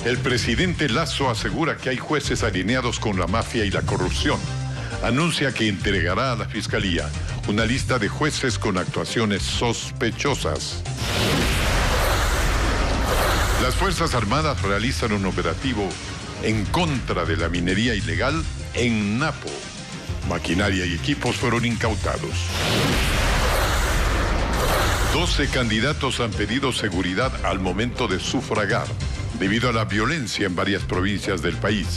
El presidente Lasso asegura que hay jueces alineados con la mafia y la corrupción. Anuncia que entregará a la Fiscalía una lista de jueces con actuaciones sospechosas. Las Fuerzas Armadas realizan un operativo en contra de la minería ilegal en Napo. Maquinaria y equipos fueron incautados. 12 candidatos han pedido seguridad al momento de sufragar, debido a la violencia en varias provincias del país.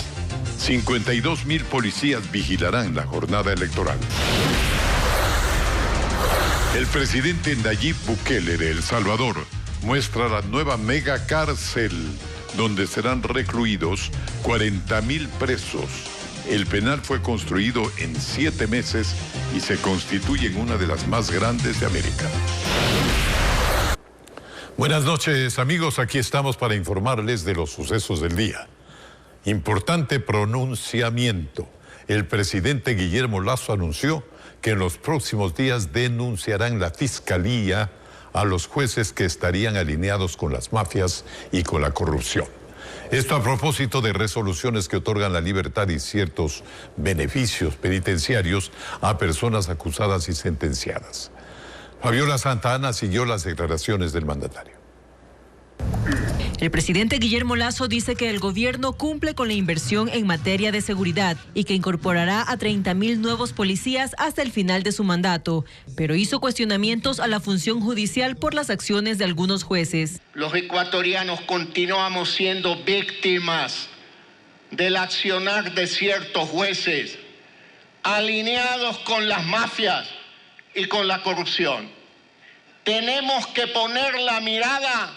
52.000 policías vigilarán la jornada electoral. El presidente Nayib Bukele de El Salvador muestra la nueva mega cárcel, donde serán recluidos 40.000 presos. El penal fue construido en 7 meses y se constituye en una de las más grandes de América. Buenas noches, amigos. Aquí estamos para informarles de los sucesos del día. Importante pronunciamiento. El presidente Guillermo Lasso anunció que en los próximos días denunciarán la Fiscalía a los jueces que estarían alineados con las mafias y con la corrupción. Esto a propósito de resoluciones que otorgan la libertad y ciertos beneficios penitenciarios a personas acusadas y sentenciadas. Fabiola Santa Ana siguió las declaraciones del mandatario. El presidente Guillermo Lasso dice que el gobierno cumple con la inversión en materia de seguridad y que incorporará a 30.000 nuevos policías hasta el final de su mandato, pero hizo cuestionamientos a la función judicial por las acciones de algunos jueces. Los ecuatorianos continuamos siendo víctimas del accionar de ciertos jueces alineados con las mafias y con la corrupción. Tenemos que poner la mirada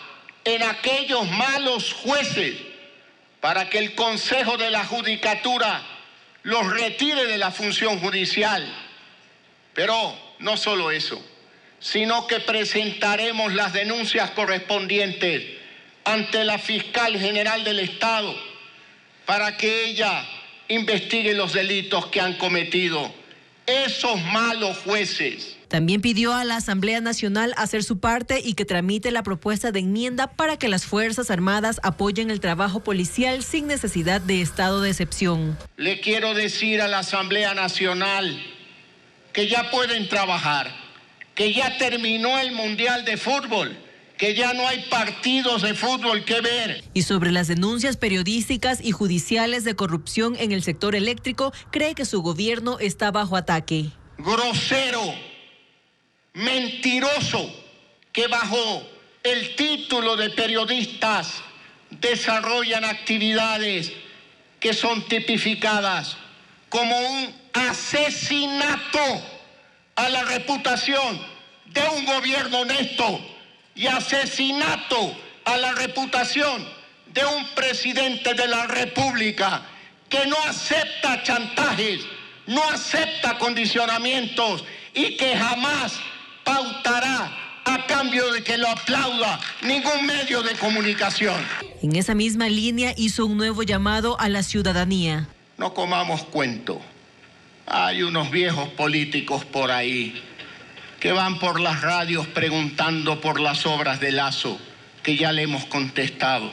en aquellos malos jueces para que el Consejo de la Judicatura los retire de la función judicial. Pero no solo eso, sino que presentaremos las denuncias correspondientes ante la Fiscal General del Estado para que ella investigue los delitos que han cometido esos malos jueces. También pidió a la Asamblea Nacional hacer su parte y que tramite la propuesta de enmienda para que las Fuerzas Armadas apoyen el trabajo policial sin necesidad de estado de excepción. Le quiero decir a la Asamblea Nacional que ya pueden trabajar, que ya terminó el Mundial de Fútbol, que ya no hay partidos de fútbol que ver. Y sobre las denuncias periodísticas y judiciales de corrupción en el sector eléctrico, cree que su gobierno está bajo ataque. Grosero, mentiroso, que bajo el título de periodistas desarrollan actividades que son tipificadas como un asesinato a la reputación de un gobierno honesto y asesinato a la reputación de un presidente de la República que no acepta chantajes, no acepta condicionamientos y que jamás pautará a cambio de que lo aplauda ningún medio de comunicación. En esa misma línea hizo un nuevo llamado a la ciudadanía. No comamos cuento. Hay unos viejos políticos por ahí que van por las radios preguntando por las obras de Lasso, que ya le hemos contestado.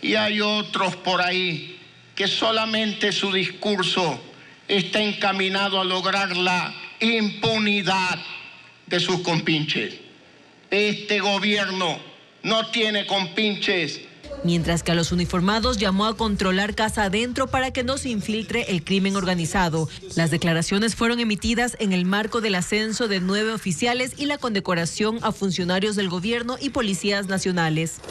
Y hay otros por ahí que solamente su discurso está encaminado a lograr la impunidad de sus compinches. Este gobierno no tiene compinches. Mientras que a los uniformados llamó a controlar casa adentro para que no se infiltre el crimen organizado. Las declaraciones fueron emitidas en el marco del ascenso de 9 oficiales y la condecoración a funcionarios del gobierno y policías nacionales.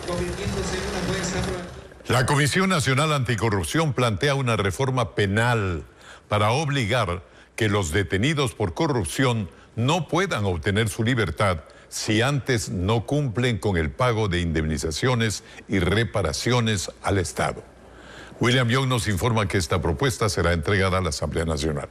La Comisión Nacional Anticorrupción plantea una reforma penal para obligar que los detenidos por corrupción no puedan obtener su libertad si antes no cumplen con el pago de indemnizaciones y reparaciones al Estado. William Young nos informa que esta propuesta será entregada a la Asamblea Nacional.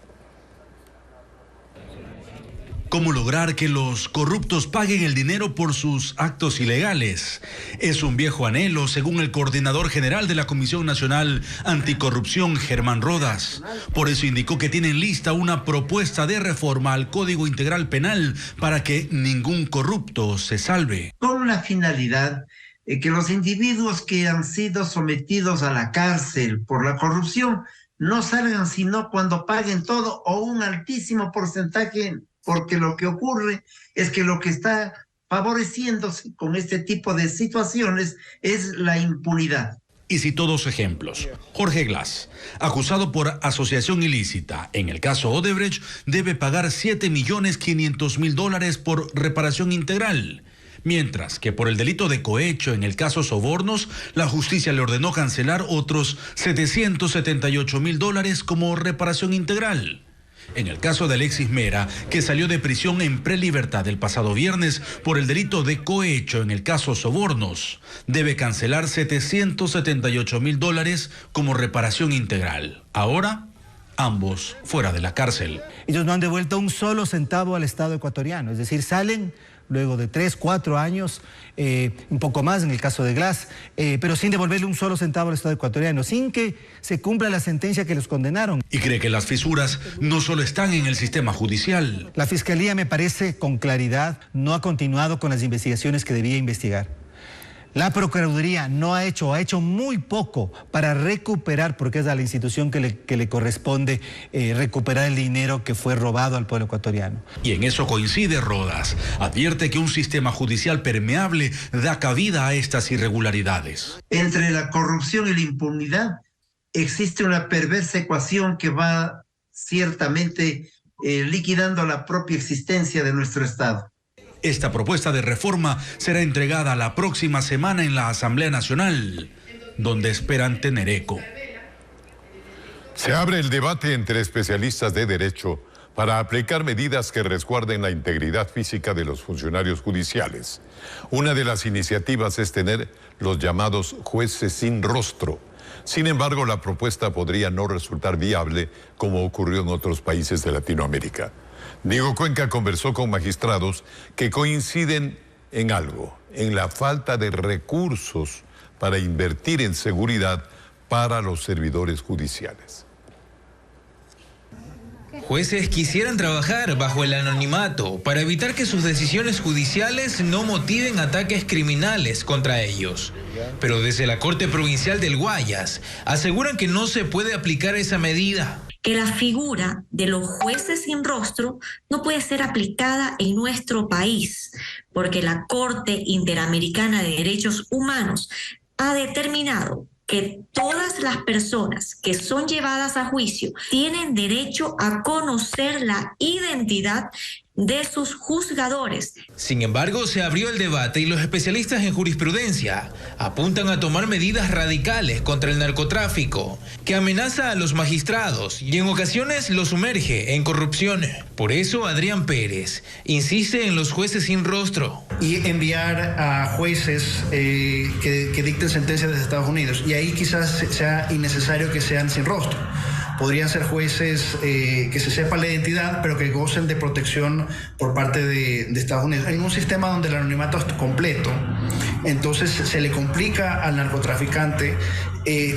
¿Cómo lograr que los corruptos paguen el dinero por sus actos ilegales? Es un viejo anhelo, según el coordinador general de la Comisión Nacional Anticorrupción, Germán Rodas. Por eso indicó que tienen lista una propuesta de reforma al Código Integral Penal para que ningún corrupto se salve. Con la finalidad que los individuos que han sido sometidos a la cárcel por la corrupción no salgan sino cuando paguen todo o un altísimo porcentaje, porque lo que ocurre es que lo que está favoreciéndose con este tipo de situaciones es la impunidad. Y citó dos ejemplos. Jorge Glass, acusado por asociación ilícita, en el caso Odebrecht, debe pagar $7.500.000 por reparación integral. Mientras que por el delito de cohecho en el caso Sobornos, la justicia le ordenó cancelar otros $778.000 como reparación integral. En el caso de Alexis Mera, que salió de prisión en prelibertad el pasado viernes por el delito de cohecho en el caso Sobornos, debe cancelar $778.000 como reparación integral. Ahora, ambos fuera de la cárcel. Ellos no han devuelto un solo centavo al Estado ecuatoriano, es decir, salen luego de 3, 4 años, un poco más en el caso de Glass, pero sin devolverle un solo centavo al Estado ecuatoriano, sin que se cumpla la sentencia que los condenaron. Y cree que las fisuras no solo están en el sistema judicial. La Fiscalía, me parece, con claridad, no ha continuado con las investigaciones que debía investigar. La Procuraduría no ha hecho, o ha hecho muy poco para recuperar, porque es a la institución que le corresponde recuperar el dinero que fue robado al pueblo ecuatoriano. Y en eso coincide Rodas. Advierte que un sistema judicial permeable da cabida a estas irregularidades. Entre la corrupción y la impunidad existe una perversa ecuación que va ciertamente liquidando la propia existencia de nuestro Estado. Esta propuesta de reforma será entregada la próxima semana en la Asamblea Nacional, donde esperan tener eco. Se abre el debate entre especialistas de derecho para aplicar medidas que resguarden la integridad física de los funcionarios judiciales. Una de las iniciativas es tener los llamados jueces sin rostro. Sin embargo, la propuesta podría no resultar viable, como ocurrió en otros países de Latinoamérica. Diego Cuenca conversó con magistrados que coinciden en algo, en la falta de recursos para invertir en seguridad para los servidores judiciales. Jueces quisieran trabajar bajo el anonimato para evitar que sus decisiones judiciales no motiven ataques criminales contra ellos. Pero desde la Corte Provincial del Guayas aseguran que no se puede aplicar esa medida. Que la figura de los jueces sin rostro no puede ser aplicada en nuestro país, porque la Corte Interamericana de Derechos Humanos ha determinado que todas las personas que son llevadas a juicio tienen derecho a conocer la identidad de sus juzgadores. Sin embargo, se abrió el debate y los especialistas en jurisprudencia apuntan a tomar medidas radicales contra el narcotráfico, que amenaza a los magistrados y en ocasiones los sumerge en corrupción. Por eso, Adrián Pérez insiste en los jueces sin rostro. Y enviar a jueces que dicten sentencias desde Estados Unidos. Y ahí quizás sea innecesario que sean sin rostro. Podrían ser jueces que se sepa la identidad, pero que gocen de protección por parte de Estados Unidos. En un sistema donde el anonimato es completo, entonces se le complica al narcotraficante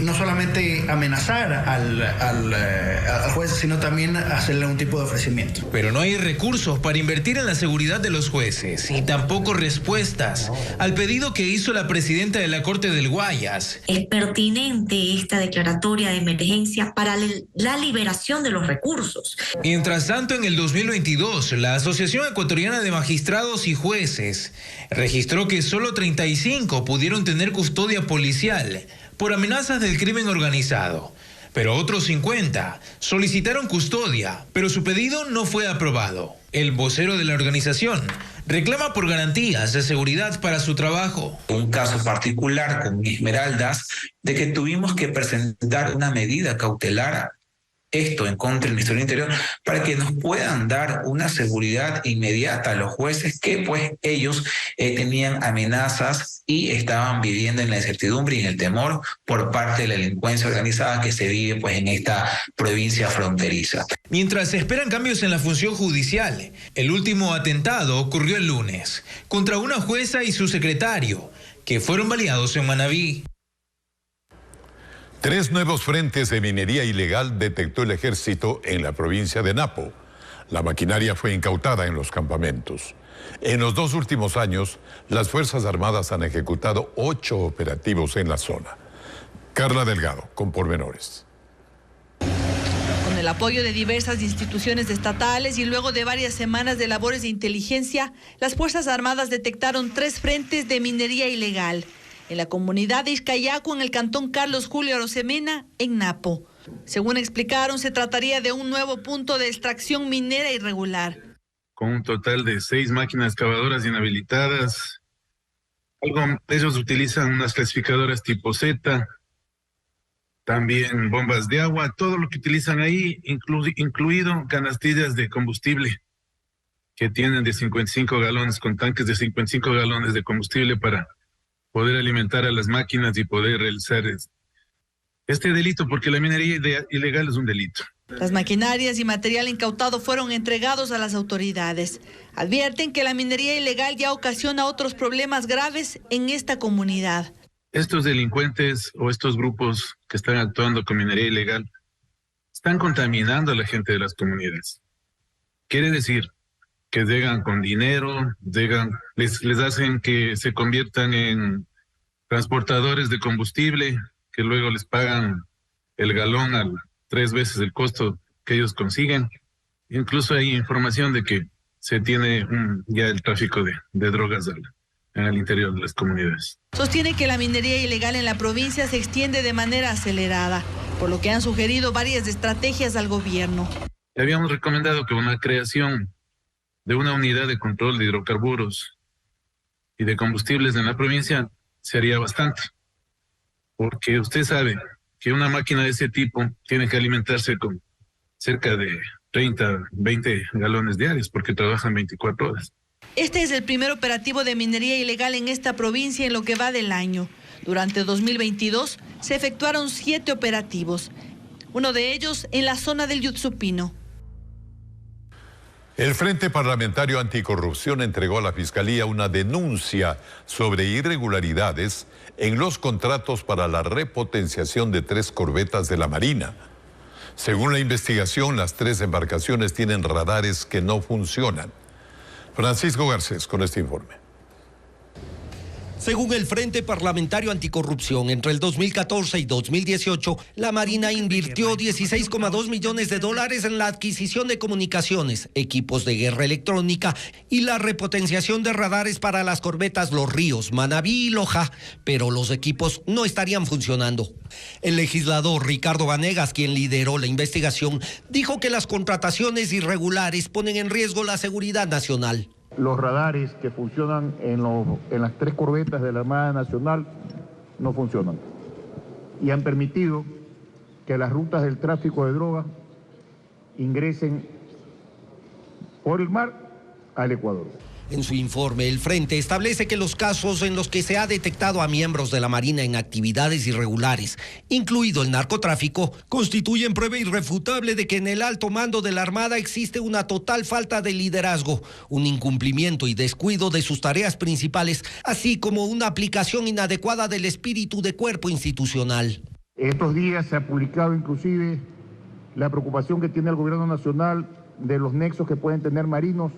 no solamente amenazar al juez, sino también hacerle un tipo de ofrecimiento. Pero no hay recursos para invertir en la seguridad de los jueces y tampoco respuestas al pedido que hizo la presidenta de la Corte del Guayas. Es pertinente esta declaratoria de emergencia para la liberación de los recursos. Mientras tanto, en el 2022, la Asociación Ecuatoriana de Magistrados y Jueces registró que solo 35 pudieron tener custodia policial por amenazas del crimen organizado, pero otros 50 solicitaron custodia, pero su pedido no fue aprobado. El vocero de la organización reclama por garantías de seguridad para su trabajo. Un caso particular con Esmeraldas, de que tuvimos que presentar una medida cautelar, esto en contra del Ministerio del Interior, para que nos puedan dar una seguridad inmediata a los jueces que pues ellos tenían amenazas y estaban viviendo en la incertidumbre y en el temor por parte de la delincuencia organizada que se vive pues en esta provincia fronteriza. Mientras se esperan cambios en la función judicial, el último atentado ocurrió el lunes contra una jueza y su secretario, que fueron baleados en Manabí. 3 nuevos frentes de minería ilegal detectó el ejército en la provincia de Napo. La maquinaria fue incautada en los campamentos. En los 2 últimos años, las Fuerzas Armadas han ejecutado 8 operativos en la zona. Carla Delgado, con pormenores. Con el apoyo de diversas instituciones estatales y luego de varias semanas de labores de inteligencia, las Fuerzas Armadas detectaron 3 frentes de minería ilegal en la comunidad de Izcayacu, en el cantón Carlos Julio Arosemena, en Napo. Según explicaron, se trataría de un nuevo punto de extracción minera irregular. Con un total de 6 máquinas excavadoras inhabilitadas. Ellos utilizan unas clasificadoras tipo Z, también bombas de agua, todo lo que utilizan ahí, incluido canastillas de combustible que tienen de 55 galones, con tanques de 55 galones de combustible para poder alimentar a las máquinas y poder realizar este delito, porque la minería ilegal es un delito. Las maquinarias y material incautado fueron entregados a las autoridades. Advierten que la minería ilegal ya ocasiona otros problemas graves en esta comunidad. Estos delincuentes o estos grupos que están actuando con minería ilegal están contaminando a la gente de las comunidades. Quiere decir que llegan con dinero, les hacen que se conviertan en transportadores de combustible, que luego les pagan el galón a 3 veces el costo que ellos consiguen. Incluso hay información de que se tiene ya el tráfico de drogas en el interior de las comunidades. Sostiene que la minería ilegal en la provincia se extiende de manera acelerada, por lo que han sugerido varias estrategias al gobierno. Le habíamos recomendado que una creación de una unidad de control de hidrocarburos y de combustibles en la provincia se haría bastante, porque usted sabe que una máquina de ese tipo tiene que alimentarse con cerca de 30, 20 galones diarios, porque trabajan 24 horas. Este es el primer operativo de minería ilegal en esta provincia en lo que va del año. Durante 2022 se efectuaron 7 operativos, uno de ellos en la zona del Yutsupino. El Frente Parlamentario Anticorrupción entregó a la Fiscalía una denuncia sobre irregularidades en los contratos para la repotenciación de 3 corbetas de la Marina. Según la investigación, las 3 embarcaciones tienen radares que no funcionan. Francisco Garcés con este informe. Según el Frente Parlamentario Anticorrupción, entre el 2014 y 2018, la Marina invirtió $16,2 millones en la adquisición de comunicaciones, equipos de guerra electrónica y la repotenciación de radares para las corbetas Los Ríos, Manabí y Loja, pero los equipos no estarían funcionando. El legislador Ricardo Vanegas, quien lideró la investigación, dijo que las contrataciones irregulares ponen en riesgo la seguridad nacional. Los radares que funcionan en las 3 corbetas de la Armada Nacional no funcionan y han permitido que las rutas del tráfico de drogas ingresen por el mar al Ecuador. En su informe, el Frente establece que los casos en los que se ha detectado a miembros de la Marina en actividades irregulares, incluido el narcotráfico, constituyen prueba irrefutable de que en el alto mando de la Armada existe una total falta de liderazgo, un incumplimiento y descuido de sus tareas principales, así como una aplicación inadecuada del espíritu de cuerpo institucional. Estos días se ha publicado inclusive la preocupación que tiene el gobierno nacional de los nexos que pueden tener marinos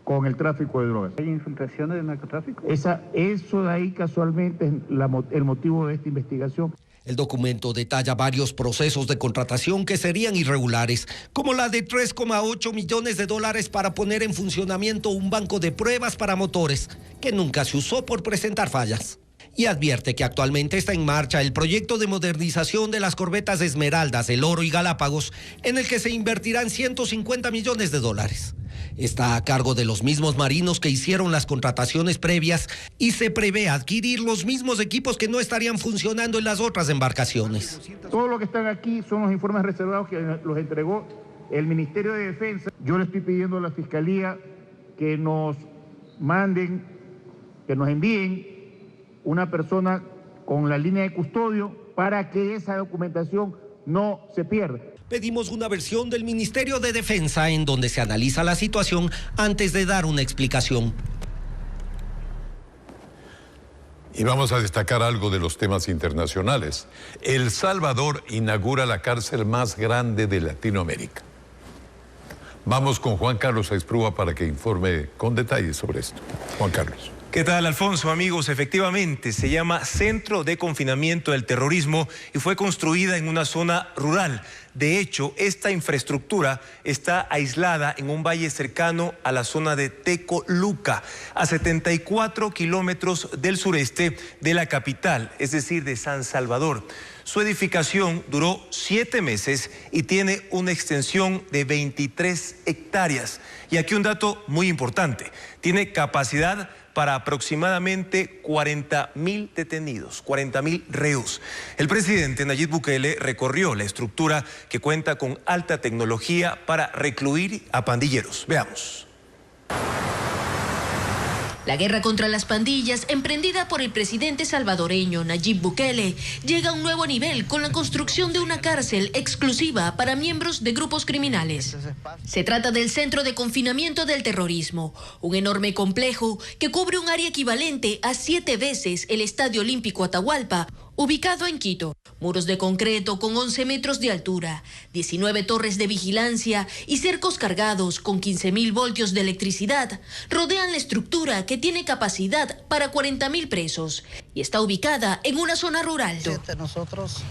con el tráfico de drogas. ¿Hay infiltraciones de narcotráfico? Eso de ahí casualmente es el motivo de esta investigación. El documento detalla varios procesos de contratación que serían irregulares, como la de $3,8 millones para poner en funcionamiento un banco de pruebas para motores, que nunca se usó por presentar fallas. Y advierte que actualmente está en marcha el proyecto de modernización de las corbetas Esmeraldas, El Oro y Galápagos, en el que se invertirán $150 millones. Está a cargo de los mismos marinos que hicieron las contrataciones previas y se prevé adquirir los mismos equipos que no estarían funcionando en las otras embarcaciones. Todo lo que están aquí son los informes reservados que los entregó el Ministerio de Defensa. Yo le estoy pidiendo a la Fiscalía que nos manden, que nos envíen una persona con la línea de custodio para que esa documentación no se pierda. Pedimos una versión del Ministerio de Defensa en donde se analiza la situación antes de dar una explicación. Y vamos a destacar algo de los temas internacionales. El Salvador inaugura la cárcel más grande de Latinoamérica. Vamos con Juan Carlos Aizprúa para que informe con detalles sobre esto. Juan Carlos. ¿Qué tal, Alfonso? Amigos, efectivamente, se llama Centro de Confinamiento del Terrorismo y fue construida en una zona rural. De hecho, esta infraestructura está aislada en un valle cercano a la zona de Tecoluca, a 74 kilómetros del sureste de la capital, es decir, de San Salvador. Su edificación duró 7 meses y tiene una extensión de 23 hectáreas. Y aquí un dato muy importante, tiene capacidad para aproximadamente 40.000 detenidos, 40.000 reos. El presidente Nayib Bukele recorrió la estructura que cuenta con alta tecnología para recluir a pandilleros. Veamos. La guerra contra las pandillas, emprendida por el presidente salvadoreño Nayib Bukele, llega a un nuevo nivel con la construcción de una cárcel exclusiva para miembros de grupos criminales. Se trata del Centro de Confinamiento del Terrorismo, un enorme complejo que cubre un área equivalente a 7 veces el Estadio Olímpico Atahualpa, ubicado en Quito. Muros de concreto con 11 metros de altura, 19 torres de vigilancia y cercos cargados con 15.000 voltios de electricidad rodean la estructura que tiene capacidad para 40.000 presos y está ubicada en una zona rural.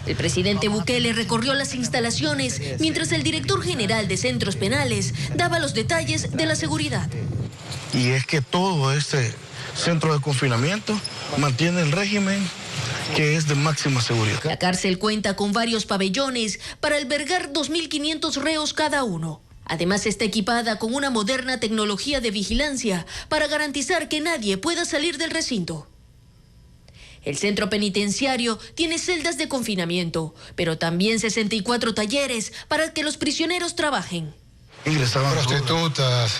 El presidente Bukele recorrió las instalaciones mientras el director general de Centros Penales daba los detalles de la seguridad. Y es que todo este centro de confinamiento mantiene el régimen que es de máxima seguridad. La cárcel cuenta con varios pabellones para albergar 2.500 reos cada uno. Además está equipada con una moderna tecnología de vigilancia para garantizar que nadie pueda salir del recinto. El centro penitenciario tiene celdas de confinamiento, pero también 64 talleres para que los prisioneros trabajen. Ingresaban prostitutas,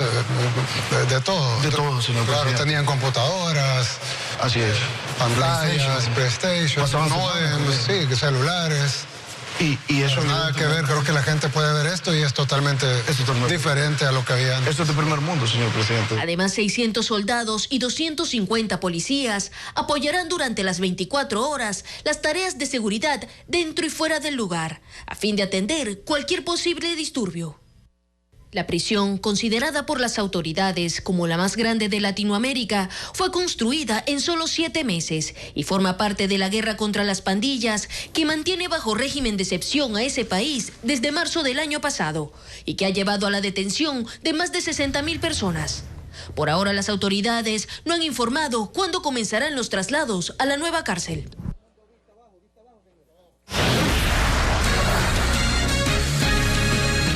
de todo. De todo, señor Claro, presidente. tenían computadoras. Así es. Pantallas, PlayStation, sí, celulares. Y eso nada que ver, creo que la gente puede ver esto y es totalmente diferente a lo que había antes. Esto es de primer mundo, señor presidente. Además, 600 soldados y 250 policías apoyarán durante las 24 horas las tareas de seguridad dentro y fuera del lugar, a fin de atender cualquier posible disturbio. La prisión, considerada por las autoridades como la más grande de Latinoamérica, fue construida en solo 7 meses y forma parte de la guerra contra las pandillas que mantiene bajo régimen de excepción a ese país desde marzo del año pasado y que ha llevado a la detención de más de 60.000 personas. Por ahora, las autoridades no han informado cuándo comenzarán los traslados a la nueva cárcel.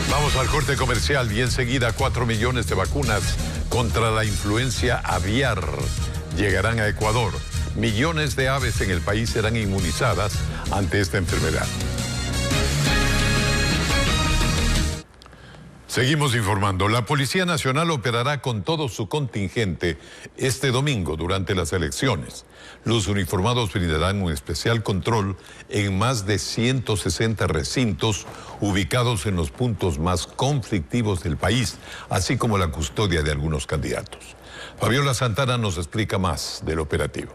Vamos al corte comercial y enseguida 4 millones de vacunas contra la influencia aviar llegarán a Ecuador. Millones de aves en el país serán inmunizadas ante esta enfermedad. Seguimos informando. La Policía Nacional operará con todo su contingente este domingo durante las elecciones. Los uniformados brindarán un especial control en más de 160 recintos ubicados en los puntos más conflictivos del país, así como la custodia de algunos candidatos. Fabiola Santana nos explica más del operativo.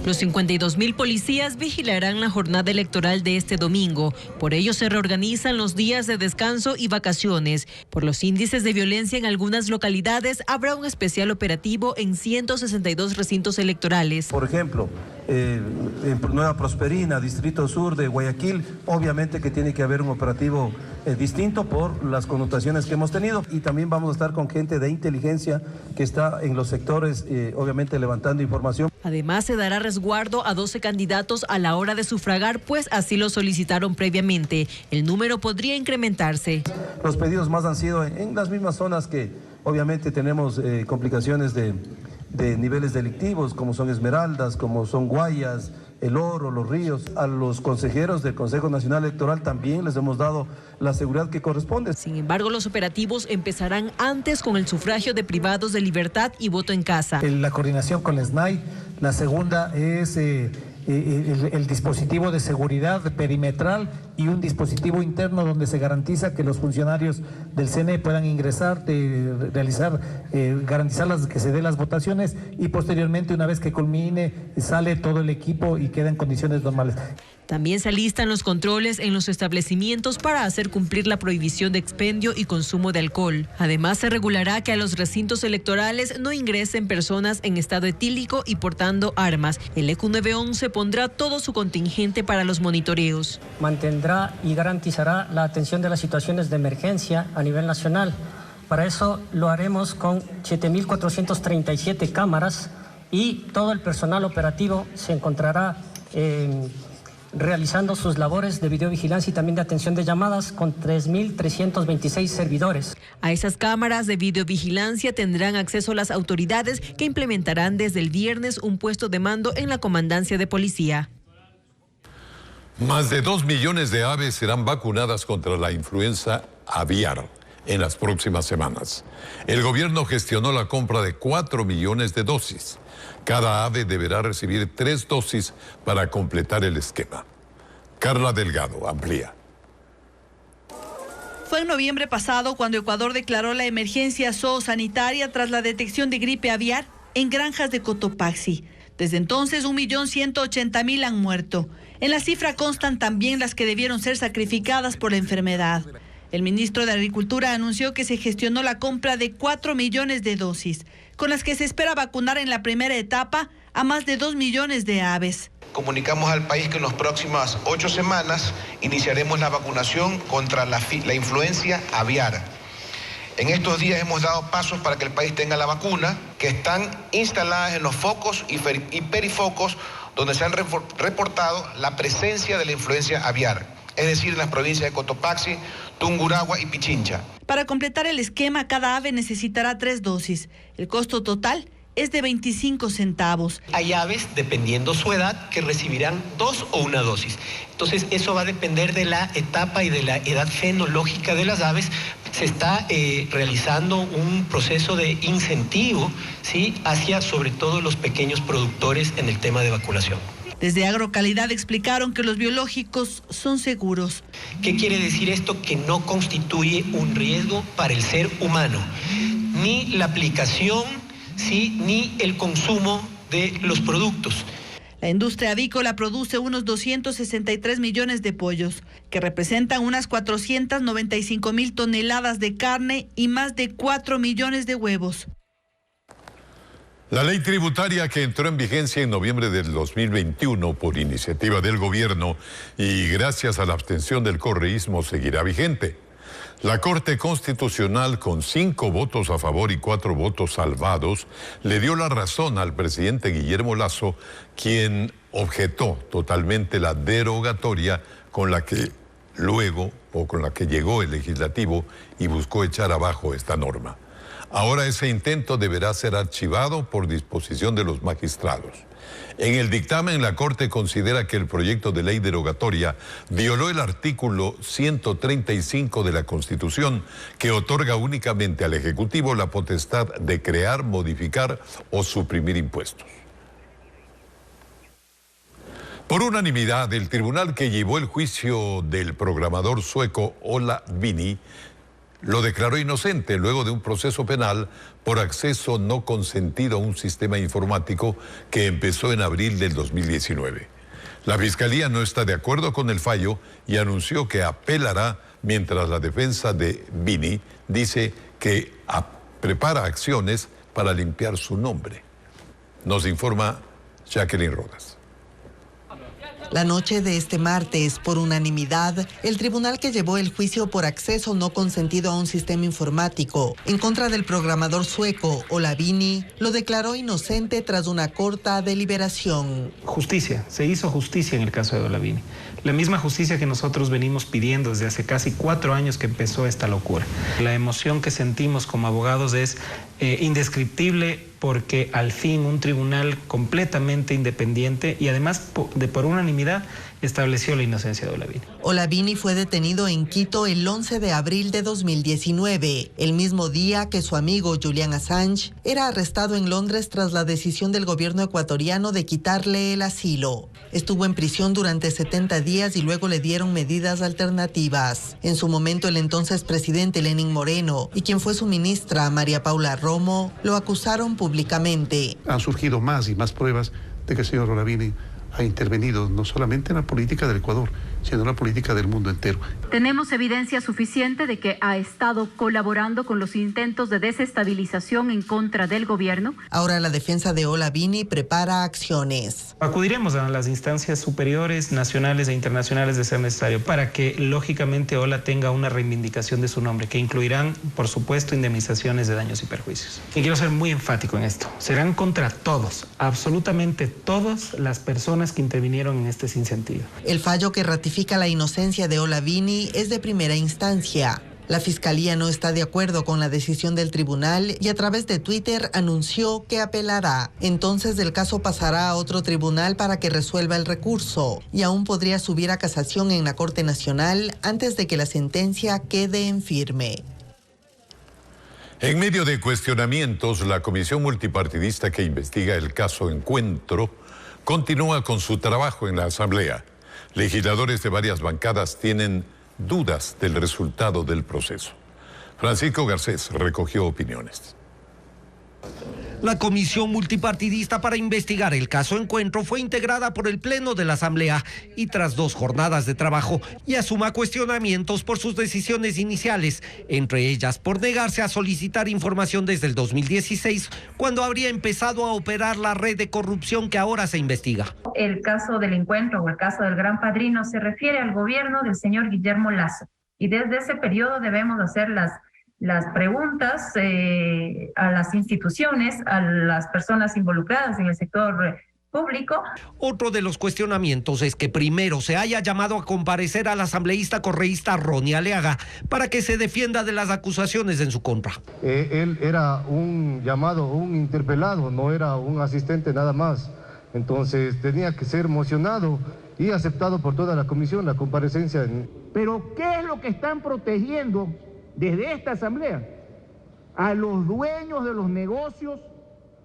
Los 52.000 policías vigilarán la jornada electoral de este domingo. Por ello se reorganizan los días de descanso y vacaciones. Por los índices de violencia en algunas localidades, habrá un especial operativo en 162 recintos electorales. Por ejemplo, en Nueva Prosperina, Distrito Sur de Guayaquil, obviamente que tiene que haber un operativo distinto por las connotaciones que hemos tenido, y también vamos a estar con gente de inteligencia que está en los sectores, obviamente levantando información. Además, se dará resguardo a 12 candidatos a la hora de sufragar, pues así lo solicitaron previamente. El número podría incrementarse. Los pedidos más han sido en las mismas zonas que obviamente tenemos complicaciones de niveles delictivos, como son Esmeraldas, como son Guayas, El Oro, Los Ríos. A los consejeros del Consejo Nacional Electoral también les hemos dado la seguridad que corresponde. Sin embargo, los operativos empezarán antes con el sufragio de privados de libertad y voto en casa. La coordinación con la SNAI, la segunda es el dispositivo de seguridad perimetral y un dispositivo interno donde se garantiza que los funcionarios del CNE puedan ingresar, garantizar que se den las votaciones, y posteriormente, una vez que culmine, sale todo el equipo y queda en condiciones normales. También se alistan los controles en los establecimientos para hacer cumplir la prohibición de expendio y consumo de alcohol. Además, se regulará que a los recintos electorales no ingresen personas en estado etílico y portando armas. El ECU 911 pondrá todo su contingente para los monitoreos. Mantendrá y garantizará la atención de las situaciones de emergencia a nivel nacional. Para eso lo haremos con 7.437 cámaras y todo el personal operativo se encontrará realizando sus labores de videovigilancia y también de atención de llamadas con 3.326 servidores. A esas cámaras de videovigilancia tendrán acceso las autoridades que implementarán desde el viernes un puesto de mando en la comandancia de policía. Más de 2 millones de aves serán vacunadas contra la influenza aviar en las próximas semanas. El gobierno gestionó la compra de 4 millones de dosis. Cada ave deberá recibir 3 dosis para completar el esquema. Carla Delgado amplía. Fue en noviembre pasado cuando Ecuador declaró la emergencia zoosanitaria tras la detección de gripe aviar en granjas de Cotopaxi. Desde entonces, 1.180.000 han muerto. En la cifra constan también las que debieron ser sacrificadas por la enfermedad. El ministro de Agricultura anunció que se gestionó la compra de 4 millones de dosis, con las que se espera vacunar en la primera etapa a más de 2 millones de aves. Comunicamos al país que en las próximas 8 semanas iniciaremos la vacunación contra la influencia aviar. En estos días hemos dado pasos para que el país tenga la vacuna, que están instaladas en los focos y perifocos donde se han reportado la presencia de la influencia aviar, es decir, en las provincias de Cotopaxi, Tungurahua y Pichincha. Para completar el esquema, cada ave necesitará 3 dosis. El costo total es de 25 centavos. Hay aves, dependiendo su edad, que recibirán 2 o 1 dosis. Entonces, eso va a depender de la etapa y de la edad fenológica de las aves. Se está realizando un proceso de incentivo, ¿sí?, hacia sobre todo los pequeños productores en el tema de vacunación. Desde Agrocalidad explicaron que los biológicos son seguros. ¿Qué quiere decir esto? Que no constituye un riesgo para el ser humano, ni la aplicación, ¿sí?, ni el consumo de los productos. La industria avícola produce unos 263 millones de pollos, que representan unas 495.000 toneladas de carne y más de 4 millones de huevos. La ley tributaria que entró en vigencia en noviembre del 2021 por iniciativa del gobierno y gracias a la abstención del correísmo seguirá vigente. La Corte Constitucional, con 5 votos a favor y 4 votos salvados, le dio la razón al presidente Guillermo Lasso, quien objetó totalmente la derogatoria con la que llegó el legislativo y buscó echar abajo esta norma. Ahora ese intento deberá ser archivado por disposición de los magistrados. En el dictamen, la Corte considera que el proyecto de ley derogatoria violó el artículo 135 de la Constitución, que otorga únicamente al Ejecutivo la potestad de crear, modificar o suprimir impuestos. Por unanimidad, el tribunal que llevó el juicio del programador sueco Ola Vini lo declaró inocente luego de un proceso penal por acceso no consentido a un sistema informático que empezó en abril del 2019. La Fiscalía no está de acuerdo con el fallo y anunció que apelará, mientras la defensa de Vini dice que prepara acciones para limpiar su nombre. Nos informa Jacqueline Rodas. La noche de este martes, por unanimidad, el tribunal que llevó el juicio por acceso no consentido a un sistema informático en contra del programador sueco Ola Vini lo declaró inocente tras una corta deliberación. Justicia, se hizo justicia en el caso de Ola Vini. La misma justicia que nosotros venimos pidiendo desde hace casi 4 años que empezó esta locura. La emoción que sentimos como abogados es indescriptible, porque al fin un tribunal completamente independiente y además por unanimidad estableció la inocencia de Ola Vini. Ola Vini fue detenido en Quito el 11 de abril de 2019, el mismo día que su amigo Julian Assange era arrestado en Londres tras la decisión del gobierno ecuatoriano de quitarle el asilo. Estuvo en prisión durante 70 días y luego le dieron medidas alternativas. En su momento, el entonces presidente Lenín Moreno y quien fue su ministra María Paula Romo lo acusaron públicamente. Han surgido más y más pruebas de que el señor Ola Vini ha intervenido no solamente en la política del Ecuador, sino en la política del mundo entero. Tenemos evidencia suficiente de que ha estado colaborando con los intentos de desestabilización en contra del gobierno. Ahora la defensa de Olavini prepara acciones. Acudiremos a las instancias superiores, nacionales e internacionales de ser necesario para que, lógicamente, Ola tenga una reivindicación de su nombre, que incluirán, por supuesto, indemnizaciones de daños y perjuicios. Y quiero ser muy enfático en esto. Serán contra todos, absolutamente todas las personas que intervinieron en este sinsentido. El fallo que ratifica la inocencia de Olavini es de primera instancia. La Fiscalía no está de acuerdo con la decisión del tribunal y a través de Twitter anunció que apelará. Entonces el caso pasará a otro tribunal para que resuelva el recurso y aún podría subir a casación en la Corte Nacional antes de que la sentencia quede en firme. En medio de cuestionamientos, la comisión multipartidista que investiga el caso Encuentro continúa con su trabajo en la Asamblea. Legisladores de varias bancadas tienen dudas del resultado del proceso. Francisco Garcés recogió opiniones. La comisión multipartidista para investigar el caso Encuentro fue integrada por el Pleno de la Asamblea y tras 2 jornadas de trabajo ya suma cuestionamientos por sus decisiones iniciales, entre ellas por negarse a solicitar información desde el 2016, cuando habría empezado a operar la red de corrupción que ahora se investiga. El caso del Encuentro o el caso del Gran Padrino se refiere al gobierno del señor Guillermo Lasso y desde ese periodo debemos hacer las preguntas a las instituciones, a las personas involucradas en el sector público. Otro de los cuestionamientos es que primero se haya llamado a comparecer al asambleísta correísta Ronnie Aliaga para que se defienda de las acusaciones en su contra. Él era un llamado, un interpelado, no era un asistente nada más. Entonces tenía que ser mocionado y aceptado por toda la comisión la comparecencia. Pero ¿qué es lo que están protegiendo desde esta asamblea? A los dueños de los negocios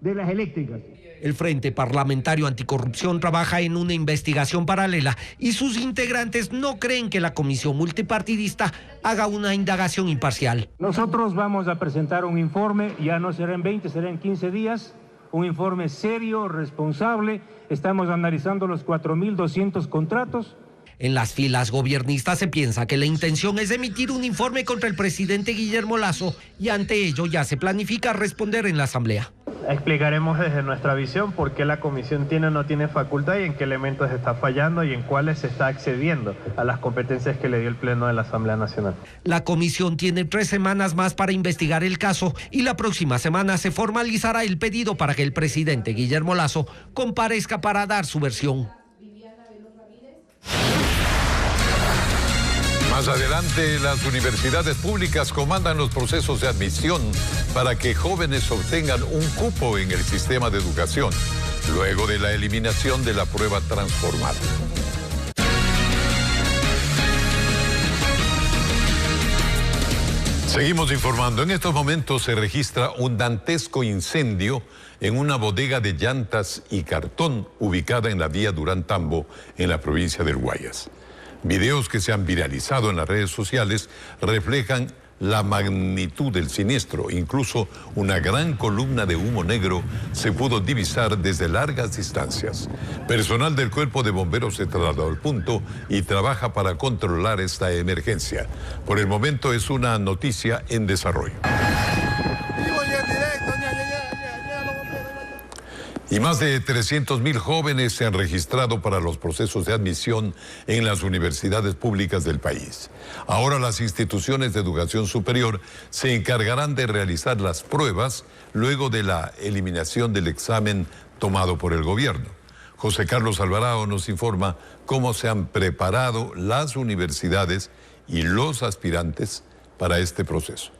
de las eléctricas. El Frente Parlamentario Anticorrupción trabaja en una investigación paralela y sus integrantes no creen que la comisión multipartidista haga una indagación imparcial. Nosotros vamos a presentar un informe, ya no será en 20, será en 15 días, un informe serio, responsable. Estamos analizando los 4.200 contratos. En las filas gobiernistas se piensa que la intención es emitir un informe contra el presidente Guillermo Lasso y ante ello ya se planifica responder en la Asamblea. Explicaremos desde nuestra visión por qué la comisión tiene o no tiene facultad y en qué elementos está fallando y en cuáles se está accediendo a las competencias que le dio el Pleno de la Asamblea Nacional. La comisión tiene 3 semanas más para investigar el caso y la próxima semana se formalizará el pedido para que el presidente Guillermo Lasso comparezca para dar su versión. Más adelante, las universidades públicas comandan los procesos de admisión para que jóvenes obtengan un cupo en el sistema de educación, luego de la eliminación de la prueba transformada. Seguimos informando. En estos momentos se registra un dantesco incendio en una bodega de llantas y cartón ubicada en la vía Durán-Tambo, en la provincia del Guayas. Videos que se han viralizado en las redes sociales reflejan la magnitud del siniestro. Incluso una gran columna de humo negro se pudo divisar desde largas distancias. Personal del Cuerpo de Bomberos se trasladó al punto y trabaja para controlar esta emergencia. Por el momento es una noticia en desarrollo. Y más de 300.000 jóvenes se han registrado para los procesos de admisión en las universidades públicas del país. Ahora las instituciones de educación superior se encargarán de realizar las pruebas luego de la eliminación del examen tomado por el gobierno. José Carlos Alvarado nos informa cómo se han preparado las universidades y los aspirantes para este proceso.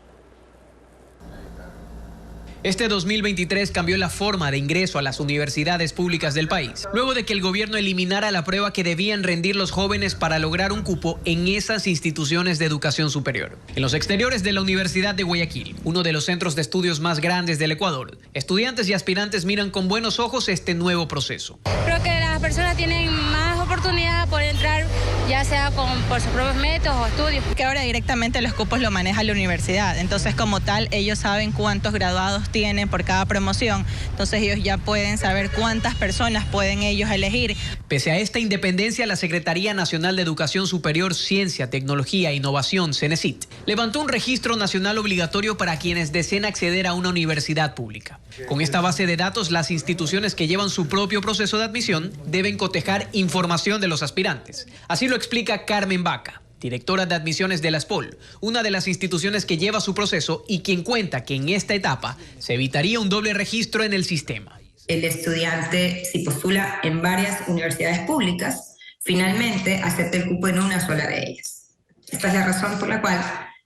Este 2023 cambió la forma de ingreso a las universidades públicas del país, luego de que el gobierno eliminara la prueba que debían rendir los jóvenes para lograr un cupo en esas instituciones de educación superior. En los exteriores de la Universidad de Guayaquil, uno de los centros de estudios más grandes del Ecuador, estudiantes y aspirantes miran con buenos ojos este nuevo proceso. Creo que las personas tienen más oportunidad de poder entrar ya sea por sus propios métodos o estudios. Que ahora directamente los cupos lo maneja la universidad, entonces como tal ellos saben cuántos graduados tienen por cada promoción, entonces ellos ya pueden saber cuántas personas pueden ellos elegir. Pese a esta independencia, la Secretaría Nacional de Educación Superior, Ciencia, Tecnología e Innovación, CENESIT, levantó un registro nacional obligatorio para quienes deseen acceder a una universidad pública. Con esta base de datos, las instituciones que llevan su propio proceso de admisión deben cotejar información de los aspirantes. Así lo explica Carmen Vaca, directora de admisiones de la SPOL, una de las instituciones que lleva su proceso y quien cuenta que en esta etapa se evitaría un doble registro en el sistema. El estudiante, si postula en varias universidades públicas, finalmente acepta el cupo en una sola de ellas. Esta es la razón por la cual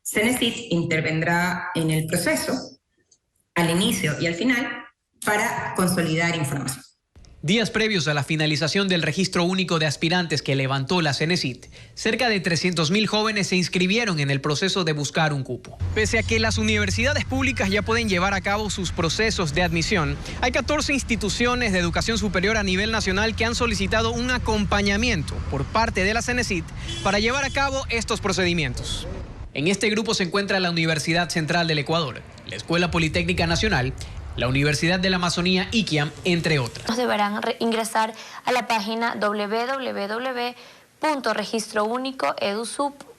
CENESIT intervendrá en el proceso, al inicio y al final, para consolidar información. Días previos a la finalización del registro único de aspirantes que levantó la CENESIT, cerca de 300.000 jóvenes se inscribieron en el proceso de buscar un cupo. Pese a que las universidades públicas ya pueden llevar a cabo sus procesos de admisión, hay 14 instituciones de educación superior a nivel nacional que han solicitado un acompañamiento por parte de la CENESIT para llevar a cabo estos procedimientos. En este grupo se encuentra la Universidad Central del Ecuador, la Escuela Politécnica Nacional, la Universidad de la Amazonía, ICIAM, entre otras. Deberán ingresar a la página www.registrounicoedusub.gov.es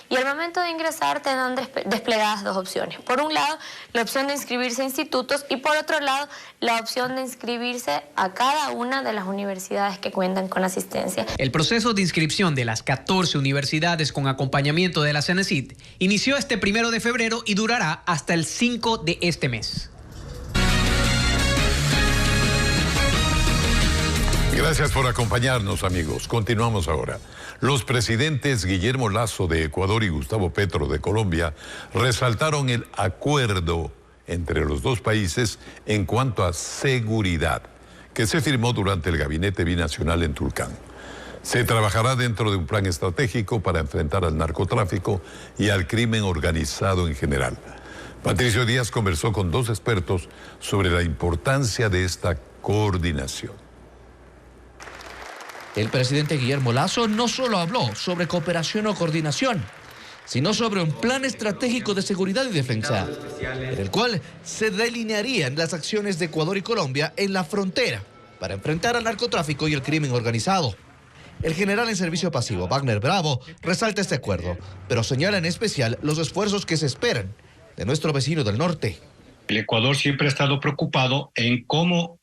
y al momento de ingresar tendrán desplegadas dos opciones. Por un lado, la opción de inscribirse a institutos y por otro lado, la opción de inscribirse a cada una de las universidades que cuentan con asistencia. El proceso de inscripción de las 14 universidades con acompañamiento de la CENESIT inició este 1 de febrero y durará hasta el 5 de este mes. Gracias por acompañarnos, amigos. Continuamos ahora. Los presidentes Guillermo Lasso de Ecuador y Gustavo Petro de Colombia resaltaron el acuerdo entre los dos países en cuanto a seguridad, que se firmó durante el gabinete binacional en Tulcán. Se trabajará dentro de un plan estratégico para enfrentar al narcotráfico y al crimen organizado en general. Patricio Díaz conversó con dos expertos sobre la importancia de esta coordinación. El presidente Guillermo Lasso no solo habló sobre cooperación o coordinación, sino sobre un plan estratégico de seguridad y defensa, en el cual se delinearían las acciones de Ecuador y Colombia en la frontera para enfrentar al narcotráfico y el crimen organizado. El general en servicio pasivo, Wagner Bravo, resalta este acuerdo, pero señala en especial los esfuerzos que se esperan de nuestro vecino del norte. El Ecuador siempre ha estado preocupado en cómo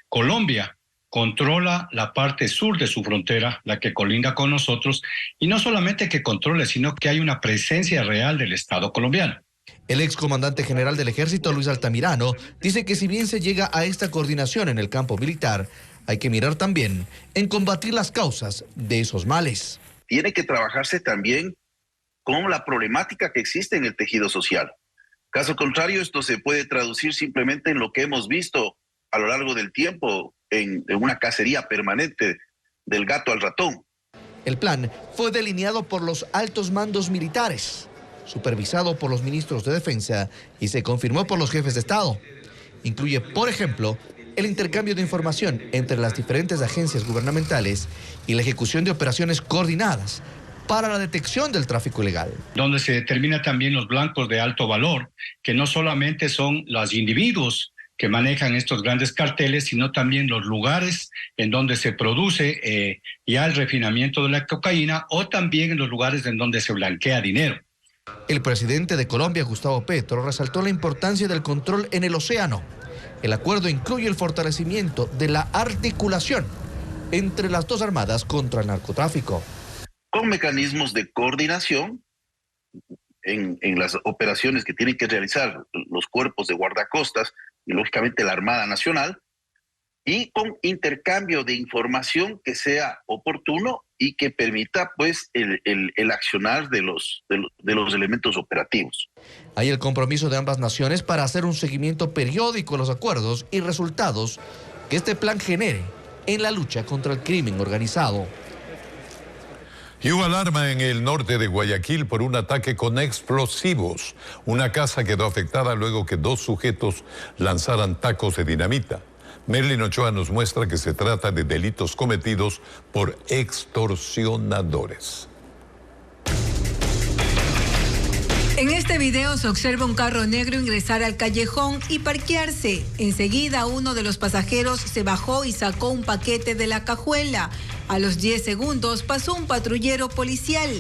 Colombia controla la parte sur de su frontera, la que colinda con nosotros, y no solamente que controle, sino que hay una presencia real del Estado colombiano. El excomandante general del Ejército, Luis Altamirano, dice que si bien se llega a esta coordinación en el campo militar, hay que mirar también en combatir las causas de esos males. Tiene que trabajarse también con la problemática que existe en el tejido social. Caso contrario, esto se puede traducir simplemente en lo que hemos visto a lo largo del tiempo, en una cacería permanente del gato al ratón. El plan fue delineado por los altos mandos militares, supervisado por los ministros de Defensa y se confirmó por los jefes de Estado. Incluye, por ejemplo, el intercambio de información entre las diferentes agencias gubernamentales y la ejecución de operaciones coordinadas para la detección del tráfico ilegal. Donde se determina también los blancos de alto valor, que no solamente son los individuos que manejan estos grandes carteles, sino también los lugares en donde se produce ya el refinamiento de la cocaína o también en los lugares en donde se blanquea dinero. El presidente de Colombia, Gustavo Petro, resaltó la importancia del control en el océano. El acuerdo incluye el fortalecimiento de la articulación entre las dos armadas contra el narcotráfico. Con mecanismos de coordinación en las operaciones que tienen que realizar los cuerpos de guardacostas y lógicamente la Armada Nacional, y con intercambio de información que sea oportuno y que permita pues el accionar de los elementos operativos. Hay el compromiso de ambas naciones para hacer un seguimiento periódico a los acuerdos y resultados que este plan genere en la lucha contra el crimen organizado. Y hubo alarma en el norte de Guayaquil por un ataque con explosivos. Una casa quedó afectada luego que dos sujetos lanzaran tacos de dinamita. Merlin Ochoa nos muestra que se trata de delitos cometidos por extorsionadores. En este video se observa un carro negro ingresar al callejón y parquearse. Enseguida uno de los pasajeros se bajó y sacó un paquete de la cajuela. A los 10 segundos pasó un patrullero policial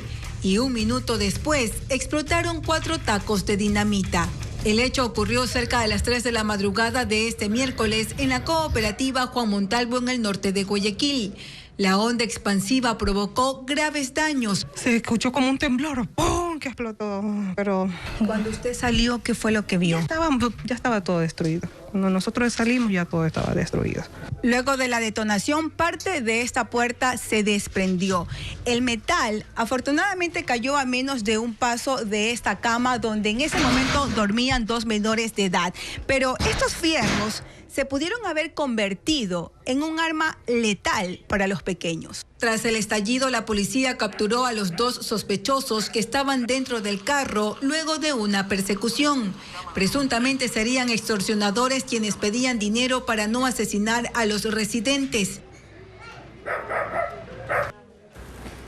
y un minuto después explotaron 4 tacos de dinamita. El hecho ocurrió cerca de las 3 de la madrugada de este miércoles en la cooperativa Juan Montalvo en el norte de Guayaquil. La onda expansiva provocó graves daños. Se escuchó como un temblor, ¡pum!, que explotó. Pero cuando usted salió, ¿qué fue lo que vio? Ya estaba todo destruido. Cuando nosotros salimos ya todo estaba destruido. Luego de la detonación, parte de esta puerta se desprendió. El metal afortunadamente cayó a menos de un paso de esta cama donde en ese momento dormían 2 menores de edad. Pero estos fierros se pudieron haber convertido en un arma letal para los pequeños. Tras el estallido, la policía capturó a los 2 sospechosos que estaban dentro del carro luego de una persecución. Presuntamente serían extorsionadores quienes pedían dinero para no asesinar a los residentes.